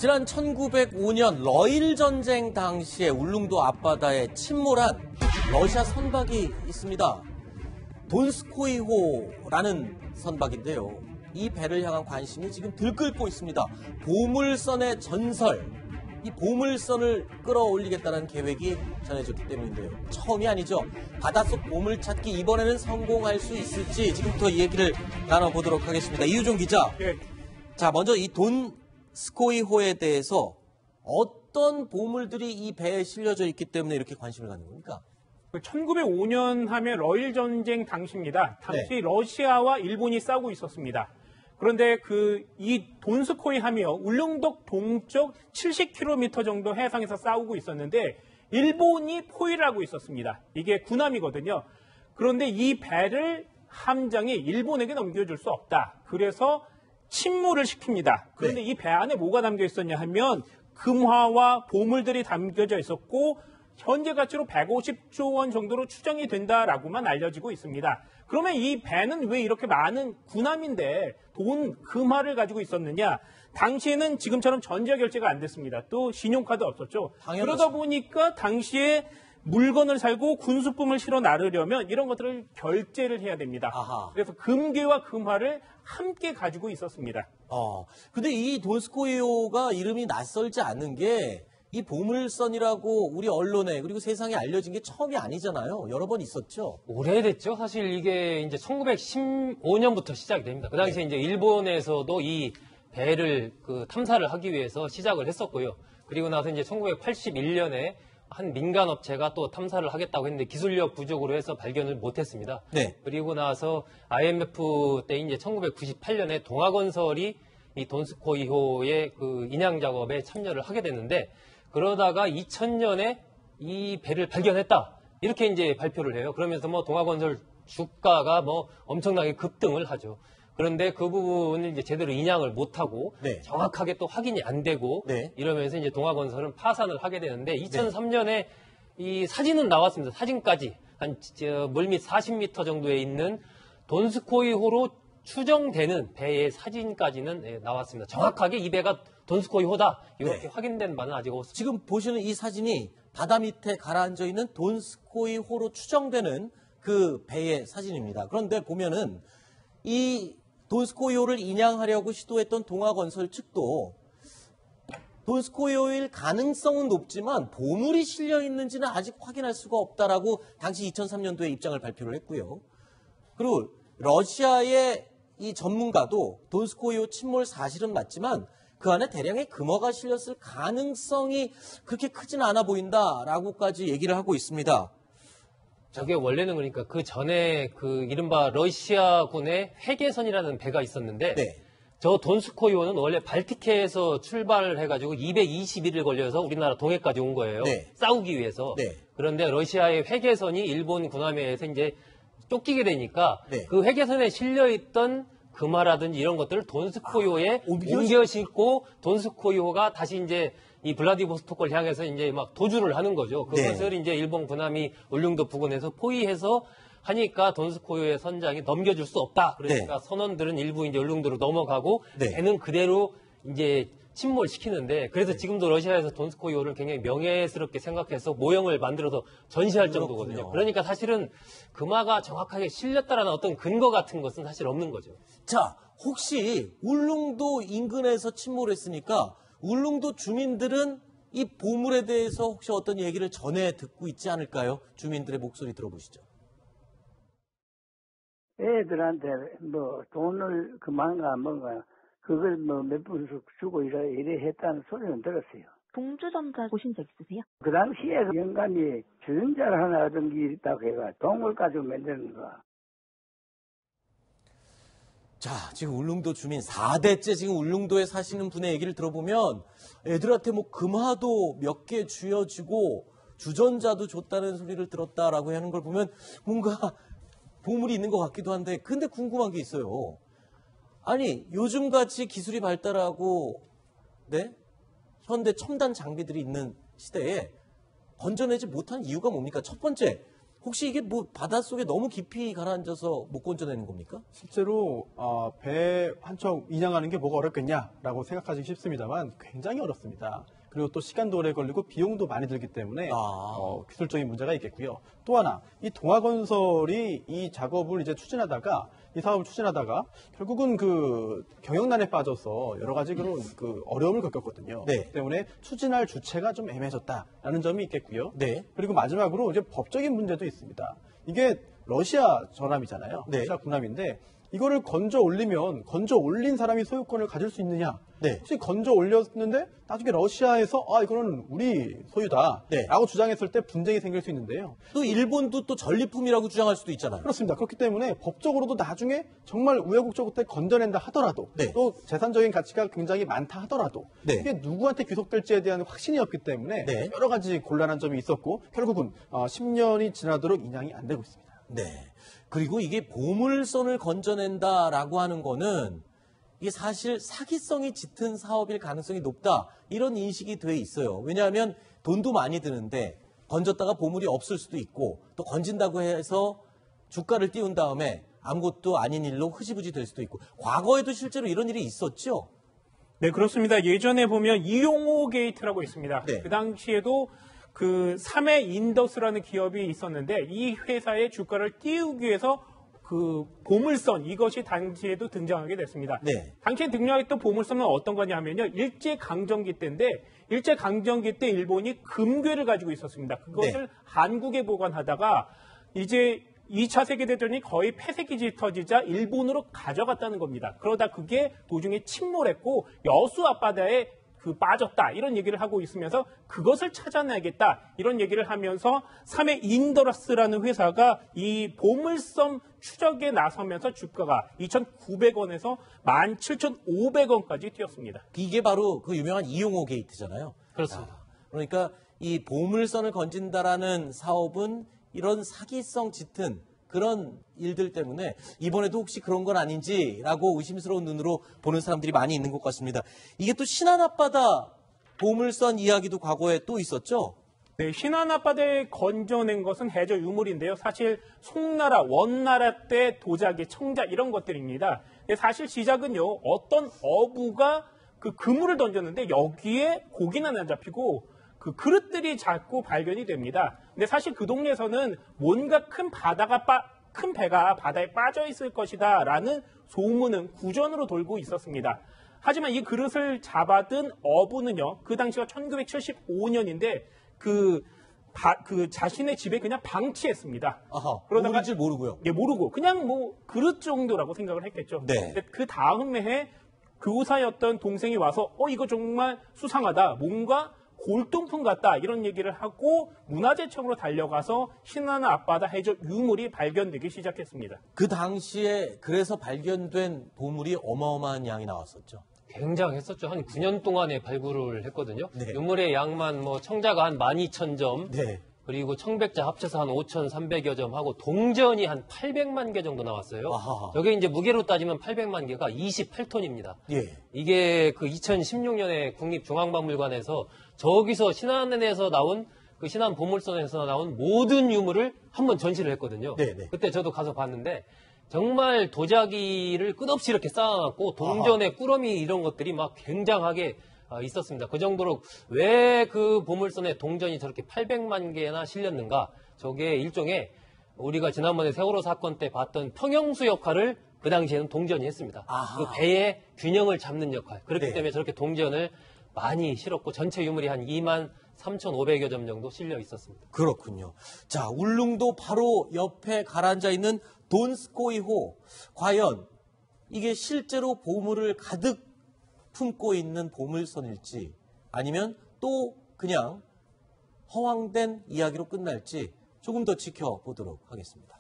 지난 1905년 러일 전쟁 당시에 울릉도 앞바다에 침몰한 러시아 선박이 있습니다. 돈스코이호라는 선박인데요. 이 배를 향한 관심이 지금 들끓고 있습니다. 보물선의 전설, 이 보물선을 끌어올리겠다는 계획이 전해졌기 때문인데요. 처음이 아니죠. 바닷속 보물찾기 이번에는 성공할 수 있을지 지금부터 얘기를 나눠보도록 하겠습니다. 이유종 기자. 네. 자, 먼저 이 돈스코이호에 대해서 어떤 보물들이 이 배에 실려져 있기 때문에 이렇게 관심을 갖는 겁니까? 1905년 하면 러일 전쟁 당시입니다. 당시 러시아와 일본이 싸우고 있었습니다. 그런데 이 돈스코이 하며 울릉도 동쪽 70km 정도 해상에서 싸우고 있었는데 일본이 포위를 하고 있었습니다. 이게 군함이거든요. 그런데 이 배를 함장이 일본에게 넘겨줄 수 없다. 그래서 침몰을 시킵니다. 그런데 이 배 안에 뭐가 담겨 있었냐 하면 금화와 보물들이 담겨져 있었고 현재 가치로 150조 원 정도로 추정이 된다라고만 알려지고 있습니다. 그러면 이 배는 왜 이렇게 많은 군함인데 금화를 가지고 있었느냐? 당시에는 지금처럼 전자 결제가 안 됐습니다. 또 신용카드 없었죠. 당연하죠. 그러다 보니까 당시에 물건을 살고 군수품을 실어 나르려면 이런 것들을 결제를 해야 됩니다. 아하. 그래서 금괴와 금화를 함께 가지고 있었습니다. 근데 이 돈스코이호가 이름이 낯설지 않는 게 이 보물선이라고 우리 언론에 그리고 세상에 알려진 게 처음이 아니잖아요. 여러 번 있었죠. 오래됐죠. 사실 이게 이제 1915년부터 시작이 됩니다. 그 당시에 이제 일본에서도 이 배를 탐사를 하기 위해서 시작을 했었고요. 그리고 나서 이제 1981년에 한 민간 업체가 또 탐사를 하겠다고 했는데 기술력 부족으로 해서 발견을 못했습니다. 네. 그리고 나서 IMF 때 이제 1998년에 동아건설이 이 돈스코이호의 인양 작업에 참여를 하게 됐는데 그러다가 2000년에 이 배를 발견했다. 이렇게 이제 발표를 해요. 그러면서 동아건설 주가가 엄청나게 급등을 하죠. 그런데 그 부분을 이제 제대로 인양을 못하고 정확하게 또 확인이 안 되고 이러면서 이제 동아건설은 파산을 하게 되는데 2003년에 이 사진은 나왔습니다. 사진까지 한 물밑 40m 정도에 있는 돈스코이호로 추정되는 배의 사진까지는 나왔습니다. 정확하게 이 배가 돈스코이호다. 이렇게 확인된 바는 아직 없습니다. 지금 보시는 이 사진이 바다 밑에 가라앉아 있는 돈스코이호로 추정되는 그 배의 사진입니다. 그런데 보면은 이 돈스코이호를 인양하려고 시도했던 동아건설 측도 돈스코이호일 가능성은 높지만 보물이 실려 있는지는 아직 확인할 수가 없다라고 당시 2003년도에 입장을 발표를 했고요. 그리고 러시아의 이 전문가도 돈스코이호 침몰 사실은 맞지만 그 안에 대량의 금화가 실렸을 가능성이 그렇게 크진 않아 보인다라고까지 얘기를 하고 있습니다. 저게 원래는 그러니까 그 전에 이른바 러시아군의 회계선이라는 배가 있었는데 저 돈스코이호는 원래 발티크에서 출발을 해가지고 221일 걸려서 우리나라 동해까지 온 거예요. 싸우기 위해서. 그런데 러시아의 회계선이 일본 군함에 의해서 이제 쫓기게 되니까 그 회계선에 실려있던 금화라든지 이런 것들을 돈스코이호에 옮겨 싣고 돈스코이호가 다시 이제 이 블라디보스토크를 향해서 이제 막 도주를 하는 거죠. 그것을 이제 일본 군함이 울릉도 부근에서 포위해서 하니까 돈스코이호의 선장이 넘겨줄 수 없다. 그러니까 선원들은 일부 이제 울릉도로 넘어가고 배는 그대로 이제 침몰시키는데 그래서 지금도 러시아에서 돈스코이호를 굉장히 명예스럽게 생각해서 모형을 만들어서 전시할 정도거든요. 그러니까 사실은 금화가 정확하게 실렸다라는 어떤 근거 같은 것은 사실 없는 거죠. 자, 혹시 울릉도 인근에서 침몰했으니까 울릉도 주민들은 이 보물에 대해서 혹시 어떤 얘기를 전해 듣고 있지 않을까요? 주민들의 목소리 들어보시죠. 애들한테 돈을 그만가 뭔가 그걸 몇 푼 주고 이래 했다는 소리는 들었어요. 동주전자 보신 적 있으세요? 그 당시에 영감이 주전자를 하나 얻은 게 있다고 해가 동을 가지고 만드는 거. 자, 지금 울릉도 주민 4대째 지금 울릉도에 사시는 분의 얘기를 들어보면 애들한테 금화도 몇 개 쥐어주고 주전자도 줬다는 소리를 들었다라고 하는 걸 보면 뭔가 보물이 있는 것 같기도 한데 근데 궁금한 게 있어요. 아니 요즘같이 기술이 발달하고 현대 첨단 장비들이 있는 시대에 건져내지 못한 이유가 뭡니까? 첫 번째, 혹시 이게 뭐 바닷속에 너무 깊이 가라앉아서 못 건져내는 겁니까? 실제로 배 한 척 인양하는 게 뭐가 어렵겠냐라고 생각하기 쉽습니다만 굉장히 어렵습니다. 그리고 또 시간도 오래 걸리고 비용도 많이 들기 때문에 기술적인 문제가 있겠고요. 또 하나, 이 동아건설이 이 작업을 이제 추진하다가 이 사업을 추진하다가 결국은 그 경영난에 빠져서 여러 가지 그런 그 어려움을 겪었거든요. 네. 그렇기 때문에 추진할 주체가 좀 애매해졌다라는 점이 있겠고요. 네. 그리고 마지막으로 이제 법적인 문제도 있습니다. 이게 러시아 전함이잖아요. 네. 러시아 군함인데 이거를 건져 올린 사람이 소유권을 가질 수 있느냐? 네. 혹시 건져 올렸는데 나중에 러시아에서 이거는 우리 소유다 네. 라고 주장했을 때 분쟁이 생길 수 있는데요. 또 일본도 또 전리품이라고 주장할 수도 있잖아요. 그렇습니다. 그렇기 때문에 법적으로도 나중에 정말 우여곡절 끝에 건져낸다 하더라도 네. 또 재산적인 가치가 굉장히 많다 하더라도 네. 이게 누구한테 귀속될지에 대한 확신이 없기 때문에 네. 여러 가지 곤란한 점이 있었고 결국은 10년이 지나도록 인양이 안 되고 있습니다. 네. 그리고 이게 보물선을 건져낸다라고 하는 거는 이게 사실 사기성이 짙은 사업일 가능성이 높다. 이런 인식이 돼 있어요. 왜냐하면 돈도 많이 드는데 건졌다가 보물이 없을 수도 있고 또 건진다고 해서 주가를 띄운 다음에 아무것도 아닌 일로 흐지부지 될 수도 있고 과거에도 실제로 이런 일이 있었죠. 네, 그렇습니다. 예전에 보면 이용호 게이트라고 있습니다. 네. 그 당시에도 그 삼해 인더스라는 기업이 있었는데 이 회사의 주가를 띄우기 위해서 그 보물선 이것이 당시에도 등장하게 됐습니다. 네. 당시에 등장했던 보물선은 어떤 거냐면요. 일제강점기 때인데 일제강점기 때 일본이 금괴를 가지고 있었습니다. 그것을 네. 한국에 보관하다가 이제 2차 세계대전이 거의 폐쇄기지 터지자 일본으로 가져갔다는 겁니다. 그러다 그게 도중에 침몰했고 여수 앞바다에 빠졌다 이런 얘기를 하고 있으면서 그것을 찾아내겠다 이런 얘기를 하면서 삼해 인더스라는 회사가 이 보물섬 추적에 나서면서 주가가 2,900원에서 17,500원까지 뛰었습니다. 이게 바로 그 유명한 이용호 게이트잖아요. 그렇습니다. 그러니까 이 보물선을 건진다라는 사업은 이런 사기성 짙은 그런 일들 때문에 이번에도 혹시 그런 건 아닌지라고 의심스러운 눈으로 보는 사람들이 많이 있는 것 같습니다. 이게 또 신안 앞바다 보물선 이야기도 과거에 또 있었죠? 네, 신안 앞바다에 건져낸 것은 해저 유물인데요. 사실 송나라, 원나라 때 도자기, 청자 이런 것들입니다. 근데 사실 시작은요. 어떤 어부가 그 그물을 던졌는데 여기에 고기는 안 잡히고 그 그릇들이 자꾸 발견이 됩니다. 근데 사실 그 동네에서는 뭔가 큰 배가 바다에 빠져 있을 것이다라는 소문은 구전으로 돌고 있었습니다. 하지만 이 그릇을 잡아든 어부는요, 그 당시가 1975년인데 그 자신의 집에 그냥 방치했습니다. 아하, 그러다가 모를 줄 모르고요. 예, 모르고 그냥 뭐 그릇 정도라고 생각을 했겠죠. 네. 근데 그 다음 해에 교사였던 동생이 와서 이거 정말 수상하다. 뭔가 골동품 같다 이런 얘기를 하고 문화재청으로 달려가서 신안 앞바다 해저 유물이 발견되기 시작했습니다. 그 당시에 그래서 발견된 보물이 어마어마한 양이 나왔었죠. 굉장했었죠. 한 9년 동안에 발굴을 했거든요. 네. 유물의 양만 청자가 한 12,000점, 네. 그리고 청백자 합쳐서 한 5,300여 점 하고 동전이 한 800만 개 정도 나왔어요. 아하. 저게 이제 무게로 따지면 800만 개가 28톤입니다. 예. 이게 그 2016년에 국립중앙박물관에서 저기서 신안에서 나온 그 신안 보물선에서 나온 모든 유물을 한번 전시를 했거든요. 네네. 그때 저도 가서 봤는데 정말 도자기를 끝없이 이렇게 쌓아놨고 동전의 꾸러미 이런 것들이 막 굉장하게 있었습니다. 그 정도로 왜 그 보물선에 동전이 저렇게 800만 개나 실렸는가? 저게 일종의 우리가 지난번에 세월호 사건 때 봤던 평형수 역할을 그 당시에는 동전이 했습니다. 아하. 그 배의 균형을 잡는 역할. 그렇기 네. 때문에 저렇게 동전을 많이 실었고 전체 유물이 한 23,500여 점 정도 실려 있었습니다. 그렇군요. 자, 울릉도 바로 옆에 가라앉아 있는 돈스코이호. 과연 이게 실제로 보물을 가득 품고 있는 보물선일지 아니면 또 그냥 허황된 이야기로 끝날지 조금 더 지켜보도록 하겠습니다.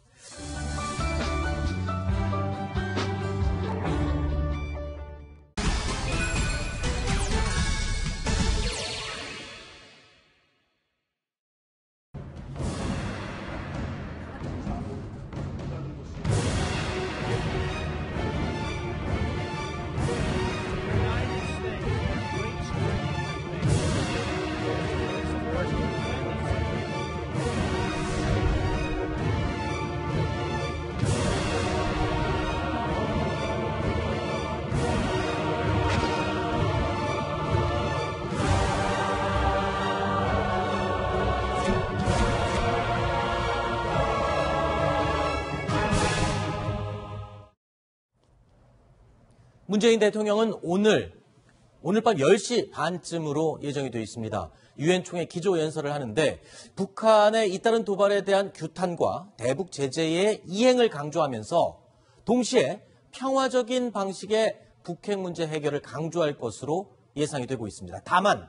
문재인 대통령은 오늘 밤 10시 반쯤으로 예정이 되어 있습니다. 유엔 총회 기조연설을 하는데 북한의 잇따른 도발에 대한 규탄과 대북 제재의 이행을 강조하면서 동시에 평화적인 방식의 북핵 문제 해결을 강조할 것으로 예상이 되고 있습니다. 다만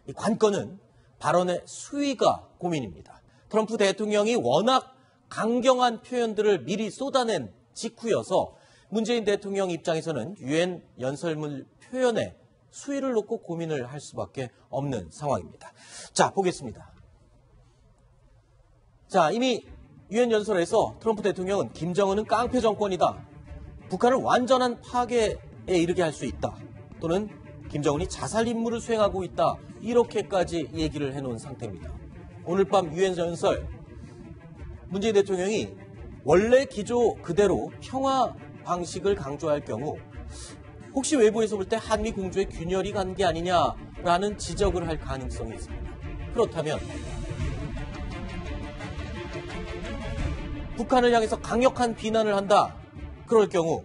이 관건은 발언의 수위가 고민입니다. 트럼프 대통령이 워낙 강경한 표현들을 미리 쏟아낸 직후여서 문재인 대통령 입장에서는 유엔 연설문 표현에 수위를 놓고 고민을 할 수밖에 없는 상황입니다. 자, 보겠습니다. 자, 이미 유엔 연설에서 트럼프 대통령은 김정은은 깡패 정권이다. 북한을 완전한 파괴에 이르게 할 수 있다. 또는 김정은이 자살 임무를 수행하고 있다. 이렇게까지 얘기를 해놓은 상태입니다. 오늘 밤 유엔 연설, 문재인 대통령이 원래 기조 그대로 평화 방식을 강조할 경우 혹시 외부에서 볼 때 한미 공조에 균열이 간 게 아니냐라는 지적을 할 가능성이 있습니다. 그렇다면 북한을 향해서 강력한 비난을 한다. 그럴 경우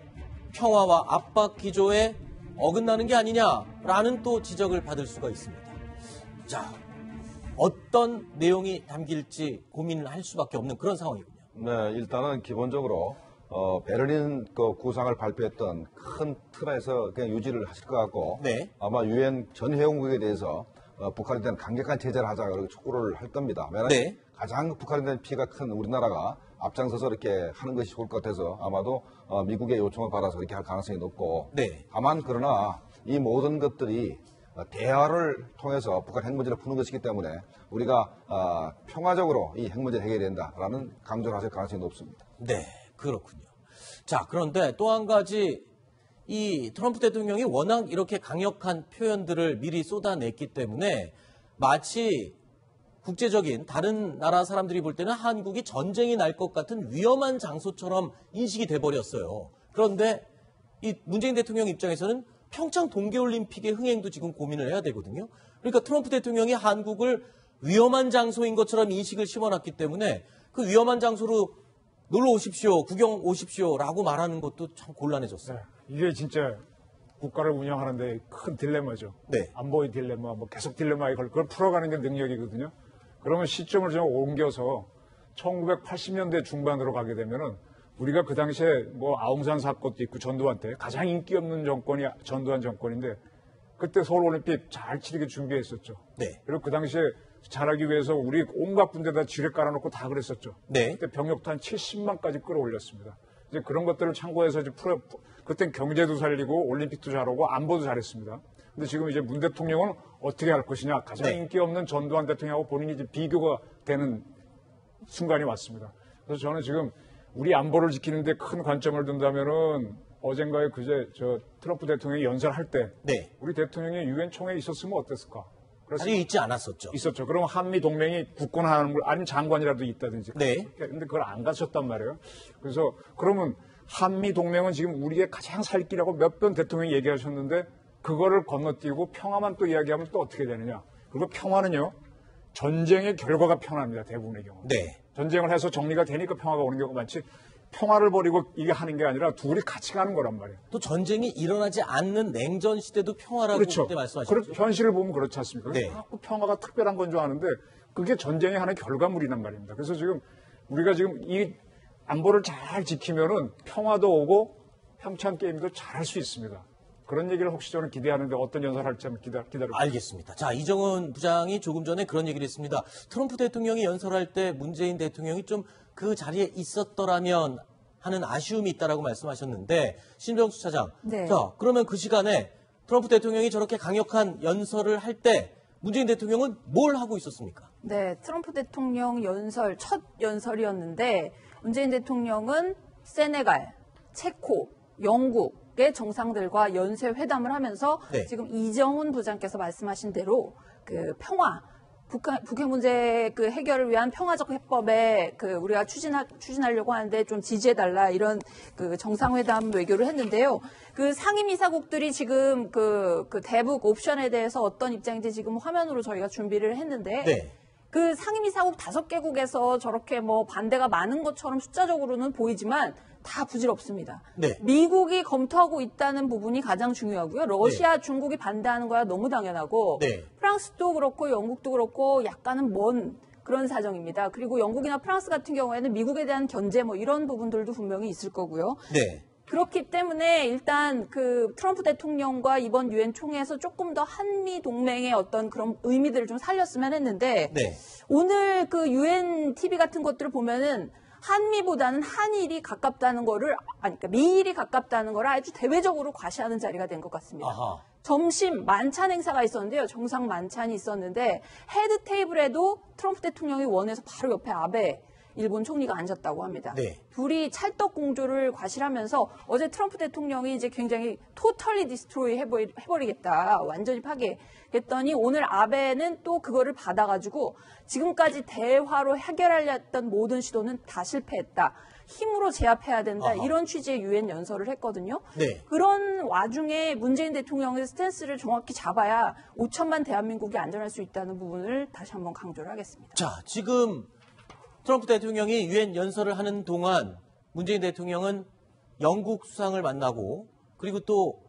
평화와 압박 기조에 어긋나는 게 아니냐라는 또 지적을 받을 수가 있습니다. 자, 어떤 내용이 담길지 고민을 할 수밖에 없는 그런 상황이군요. 네, 일단은 기본적으로 베를린 그 구상을 발표했던 큰 틀에서 그냥 유지를 하실 것 같고 네. 아마 유엔 전 회원국에 대해서 북한에 대한 강력한 제재를 하자 그렇게 촉구를 할 겁니다. 왜냐하면 네. 가장 북한에 대한 피해가 큰 우리나라가 앞장서서 이렇게 하는 것이 좋을 것 같아서 아마도 미국의 요청을 받아서 그렇게 할 가능성이 높고 네. 다만 그러나 이 모든 것들이 대화를 통해서 북한 핵 문제를 푸는 것이기 때문에 우리가 평화적으로 이 핵 문제를 해결해야 된다라는 강조를 하실 가능성이 높습니다. 네, 그렇군요. 자, 그런데 또 한 가지 이 트럼프 대통령이 워낙 이렇게 강력한 표현들을 미리 쏟아냈기 때문에 마치 국제적인 다른 나라 사람들이 볼 때는 한국이 전쟁이 날 것 같은 위험한 장소처럼 인식이 돼버렸어요. 그런데 이 문재인 대통령 입장에서는 평창 동계올림픽의 흥행도 지금 고민을 해야 되거든요. 그러니까 트럼프 대통령이 한국을 위험한 장소인 것처럼 인식을 심어놨기 때문에 그 위험한 장소로 놀러 오십시오, 구경 오십시오라고 말하는 것도 참 곤란해졌어요. 네, 이게 진짜 국가를 운영하는데 큰 딜레마죠. 네. 안보의 딜레마, 뭐 계속 딜레마에 걸려 그걸 풀어가는 게 능력이거든요. 그러면 시점을 좀 옮겨서 1980년대 중반으로 가게 되면은 우리가 그 당시에 뭐 아웅산 사건도 있고 전두환 때 가장 인기 없는 정권이 전두환 정권인데 그때 서울올림픽 잘 치르게 준비했었죠. 네. 그리고 그 당시에 잘하기 위해서 우리 온갖 군데다 지뢰 깔아놓고 다 그랬었죠. 네. 그때 병력도 한 70만까지 끌어올렸습니다. 이제 그런 것들을 참고해서 이제 그땐 경제도 살리고 올림픽도 잘하고 안보도 잘했습니다. 근데 지금 이제 문 대통령은 어떻게 할 것이냐. 가장 네. 인기 없는 전두환 대통령하고 본인이 이제 비교가 되는 순간이 왔습니다. 그래서 저는 지금 우리 안보를 지키는데 큰 관점을 둔다면은 어젠가에 그제 저 트럼프 대통령이 연설할 때 네. 우리 대통령이 유엔 총회에 있었으면 어땠을까? 그래서 아직 있지 않았었죠. 있었죠. 그럼 한미 동맹이 굳건하는 걸 아니면 장관이라도 있다든지. 네. 근데 그걸 안 가셨단 말이에요. 그래서 그러면 한미 동맹은 지금 우리의 가장 살 길이라고 몇 번 대통령이 얘기하셨는데 그거를 건너뛰고 평화만 또 이야기하면 또 어떻게 되느냐. 그리고 평화는요. 전쟁의 결과가 평화입니다. 대부분의 경우. 네. 전쟁을 해서 정리가 되니까 평화가 오는 경우가 많지. 평화를 버리고 이게 하는 게 아니라 둘이 같이 가는 거란 말이에요. 또 전쟁이 일어나지 않는 냉전 시대도 평화라고 그렇죠. 그때 말씀하셨죠. 현실을 보면 그렇지 않습니까? 네. 자꾸 평화가 특별한 건 줄 아는데 그게 전쟁의 하나의 결과물이란 말입니다. 그래서 지금 우리가 지금 이 안보를 잘 지키면은 평화도 오고 평창 게임도 잘할 수 있습니다. 그런 얘기를 혹시 저는 기대하는데 어떤 연설할지 한번 기다려. 알겠습니다. 자, 이정은 부장이 조금 전에 그런 얘기를 했습니다. 트럼프 대통령이 연설할 때 문재인 대통령이 좀 그 자리에 있었더라면 하는 아쉬움이 있다라고 말씀하셨는데 신병수 차장. 네. 자, 그러면 그 시간에 트럼프 대통령이 저렇게 강력한 연설을 할 때 문재인 대통령은 뭘 하고 있었습니까? 네, 트럼프 대통령 첫 연설이었는데 문재인 대통령은 세네갈, 체코, 영국의 정상들과 연쇄 회담을 하면서 네. 지금 이정훈 부장께서 말씀하신 대로 그 평화, 북핵 문제 그 해결을 위한 평화적 해법에 그 우리가 추진하려고 하는데 좀 지지해달라 이런 그 정상회담 외교를 했는데요. 그 상임이사국들이 지금 그 대북 옵션에 대해서 어떤 입장인지 지금 화면으로 저희가 준비를 했는데 네. 그 상임위 사국 5개국에서 저렇게 뭐 반대가 많은 것처럼 숫자적으로는 보이지만 다 부질없습니다. 네. 미국이 검토하고 있다는 부분이 가장 중요하고요. 러시아, 중국이 반대하는 거야 너무 당연하고 네. 프랑스도 그렇고 영국도 그렇고 약간은 먼 그런 사정입니다. 그리고 영국이나 프랑스 같은 경우에는 미국에 대한 견제 뭐 이런 부분들도 분명히 있을 거고요. 네. 그렇기 때문에 일단 그 트럼프 대통령과 이번 유엔 총회에서 조금 더 한미 동맹의 어떤 그런 의미들을 좀 살렸으면 했는데 네. 오늘 그 유엔 TV 같은 것들을 보면은 한미보다는 한일이 가깝다는 거를 아니 그러니까 미일이 가깝다는 거를 아주 대외적으로 과시하는 자리가 된 것 같습니다. 아하. 점심 만찬 행사가 있었는데요. 정상 만찬이 있었는데 헤드 테이블에도 트럼프 대통령이 원해서 바로 옆에 아베 일본 총리가 앉았다고 합니다. 네. 둘이 찰떡 공조를 과시하면서 어제 트럼프 대통령이 이제 굉장히 토털리 디스트로이 해버리겠다. 완전히 파괴했더니 오늘 아베는 또 그거를 받아가지고 지금까지 대화로 해결하려 했던 모든 시도는 다 실패했다. 힘으로 제압해야 된다. 아하. 이런 취지의 유엔 연설을 했거든요. 네. 그런 와중에 문재인 대통령의 스탠스를 정확히 잡아야 5천만 대한민국이 안전할 수 있다는 부분을 다시 한번 강조를 하겠습니다. 자, 지금 트럼프 대통령이 유엔 연설을 하는 동안 문재인 대통령은 영국 수상을 만나고 그리고 또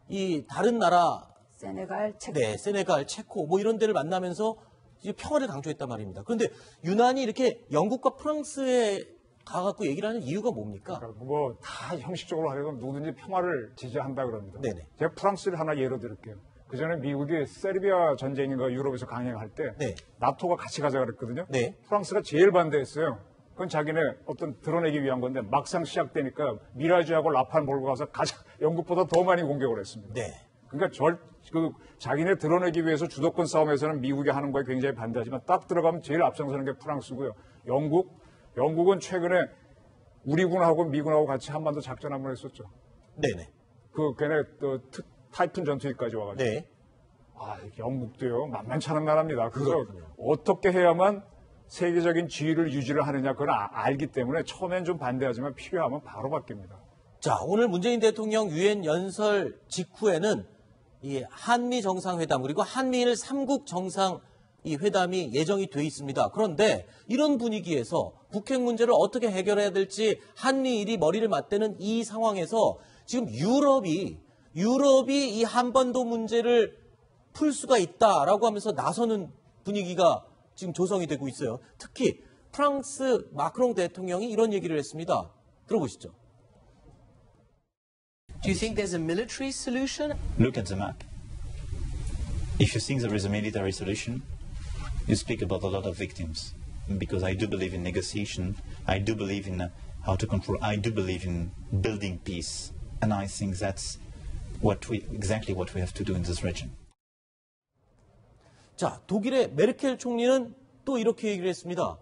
이 다른 나라 세네갈, 체코. 네, 세네갈, 체코 뭐 이런 데를 만나면서 이제 평화를 강조했단 말입니다. 그런데 유난히 이렇게 영국과 프랑스에 가갖고 얘기를 하는 이유가 뭡니까? 뭐 다 형식적으로 하려면 누구든지 평화를 지지한다 그럽니다. 네네. 제가 프랑스를 하나 예로 들을게요. 그 전에 미국이 세르비아 전쟁인가 유럽에서 강행할 때 네. 나토가 같이 가자 그랬거든요. 네. 프랑스가 제일 반대했어요. 그건 자기네 어떤 드러내기 위한 건데 막상 시작되니까 미라지하고 라판 몰고 가서 가장 영국보다 더 많이 공격을 했습니다. 네. 그러니까 자기네 드러내기 위해서 주도권 싸움에서는 미국이 하는 거에 굉장히 반대하지만 딱 들어가면 제일 앞장서는 게 프랑스고요. 영국은 최근에 우리 군하고 미군하고 같이 한반도 작전 한번 했었죠. 네네. 걔네 타이푼 전투기까지 와가지고. 네. 영국도요 만만치 않은 나라입니다. 그래서 그렇군요. 어떻게 해야만 세계적인 지위를 유지를 하느냐 그걸 알기 때문에 처음엔 좀 반대하지만 필요하면 바로 바뀝니다. 자, 오늘 문재인 대통령 유엔 연설 직후에는 이 한미 정상회담 그리고 한미일 3국 정상 이 회담이 예정이 돼 있습니다. 그런데 이런 분위기에서 북핵 문제를 어떻게 해결해야 될지 한미일이 머리를 맞대는 이 상황에서 지금 유럽이 이 한반도 문제를 풀 수가 있다라고 하면서 나서는 분위기가 지금 조성이 되고 있어요. 특히 프랑스 마크롱 대통령이 이런 얘기를 했습니다. 들어보시죠. Do you think there's a military solution? Look at the map. If you think there is a military solution, you speak about a lot of victims. Because I do believe in negotiation, I do believe in how to control, I do believe in building peace. And I think that's exactly what we have to do in this region. 자, 독일의 메르켈 총리는 또 이렇게 얘기를 했습니다.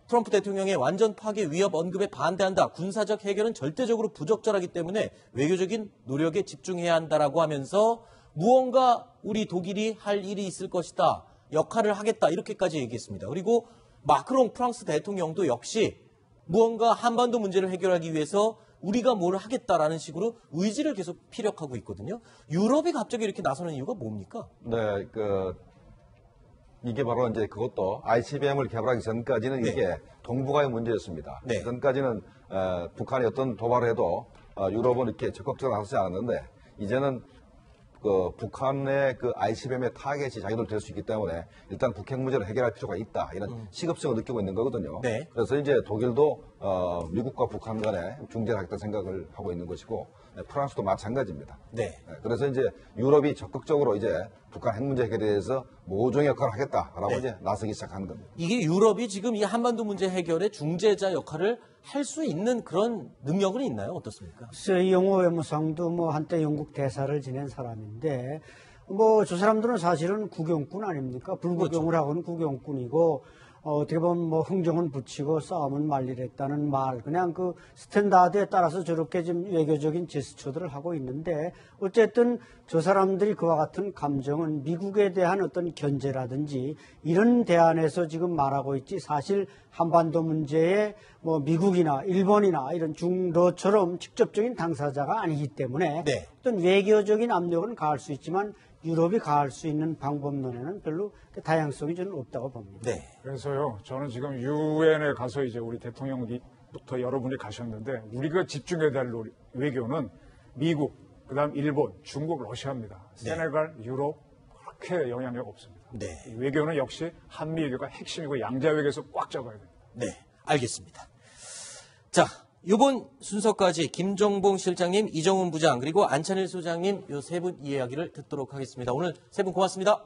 트럼프 대통령의 완전 파괴 위협 언급에 반대한다. 군사적 해결은 절대적으로 부적절하기 때문에 외교적인 노력에 집중해야 한다라고 하면서 무언가 우리 독일이 할 일이 있을 것이다. 역할을 하겠다. 이렇게까지 얘기했습니다. 그리고 마크롱 프랑스 대통령도 역시 무언가 한반도 문제를 해결하기 위해서 우리가 뭘 하겠다라는 식으로 의지를 계속 피력하고 있거든요. 유럽이 갑자기 이렇게 나서는 이유가 뭡니까? 네, 이게 바로 이제 그것도 ICBM을 개발하기 전까지는 네. 이게 동북아의 문제였습니다. 네. 전까지는 북한이 어떤 도발을 해도 유럽은 이렇게 적극적으로 나서지 않았는데 이제는 북한의 ICBM의 타겟이 자기들 될 수 있기 때문에 일단 북핵 문제를 해결할 필요가 있다. 이런 시급성을 느끼고 있는 거거든요. 네. 그래서 이제 독일도 미국과 북한 간에 중재를 하겠다는 생각을 하고 있는 것이고 프랑스도 마찬가지입니다. 네. 그래서 이제 유럽이 적극적으로 이제 북한 핵 문제 해결에 대해서 모종의 역할을 하겠다라고 네. 이제 나서기 시작하는 겁니다. 이게 유럽이 지금 이 한반도 문제 해결의 중재자 역할을 할 수 있는 그런 능력은 있나요? 어떻습니까? 영호 외무상도 한때 영국 대사를 지낸 사람인데 저 사람들은 사실은 구경꾼 아닙니까? 불구경을 그렇죠. 하고는 구경꾼이고 어떻게 보면 흥정은 붙이고 싸움은 말리랬다는 말 그냥 스탠다드에 따라서 저렇게 좀 외교적인 제스처들을 하고 있는데 어쨌든 저 사람들이 그와 같은 감정은 미국에 대한 어떤 견제라든지 이런 대안에서 지금 말하고 있지 사실 한반도 문제에 미국이나 일본이나 이런 중러처럼 직접적인 당사자가 아니기 때문에 네. 어떤 외교적인 압력은 가할 수 있지만 유럽이 가할 수 있는 방법론에는 별로 다양성이 저는 없다고 봅니다. 네. 그래서요, 저는 지금 유엔에 가서 이제 우리 대통령부터 여러분이 가셨는데 우리가 집중해야 될 외교는 미국, 그다음 일본, 중국, 러시아입니다. 세네갈, 유럽 그렇게 영향력 없습니다. 네. 이 외교는 역시 한미 외교가 핵심이고 양자 외교에서 꽉 잡아야 됩니다. 네, 알겠습니다. 자, 이번 순서까지 김정봉 실장님, 이정훈 부장, 그리고 안찬일 소장님 요 세 분 이야기를 듣도록 하겠습니다. 오늘 세 분 고맙습니다.